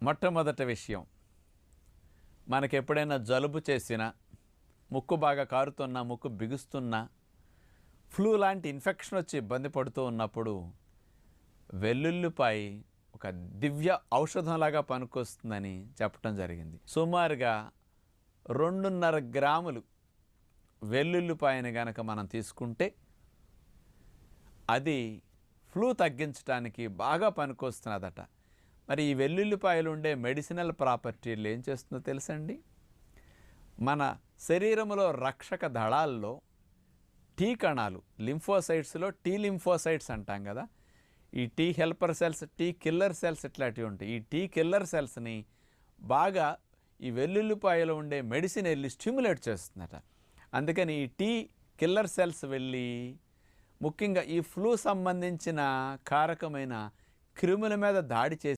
మొట్టమొదటి విషయం, మనకెప్పుడైనా జలుబు చేసినా, ముక్కు బాగా కారుతున్నా, ముక్కు బిగుస్తున్నా, ఫ్లూ లాంటి ఇన్ఫెక్షన్ వచ్చి ఇబ్బంది పడుతూ ఉన్నప్పుడు వెల్లుల్లిపాయ ఒక దివ్య ఔషధంలాగా పనికొస్తుందని చెప్పడం జరిగింది. సుమారుగా 2.5 గ్రాములు వెల్లుల్లిపాయని గనక మనం తీసుకుంటే అది ఫ్లూ తగ్గించడానికి బాగా పనికొస్తున్నదట. మరి ఈ వెల్లుల్లిపాయలు ఉండే మెడిసినల్ ప్రాపర్టీలు ఏం చేస్తుందో తెలుసండి? మన శరీరంలో రక్షక దళాల్లో టీ కణాలు, లింఫోసైట్స్లో టీ లింఫోసైట్స్ అంటాం కదా, ఈ T helper cells, T killer cells ఇట్లాంటివి ఉంటాయి. ఈ టీ కిల్లర్ సెల్స్ని బాగా ఈ వెల్లుల్లిపాయలో ఉండే మెడిసిన్ వెళ్ళి స్టిమ్యులేట్ చేస్తుందట. అందుకని ఈ టీ కిల్లర్ సెల్స్ వెళ్ళి ముఖ్యంగా ఈ ఫ్లూ సంబంధించిన కారకమైన క్రిముల మీద దాడి చేసి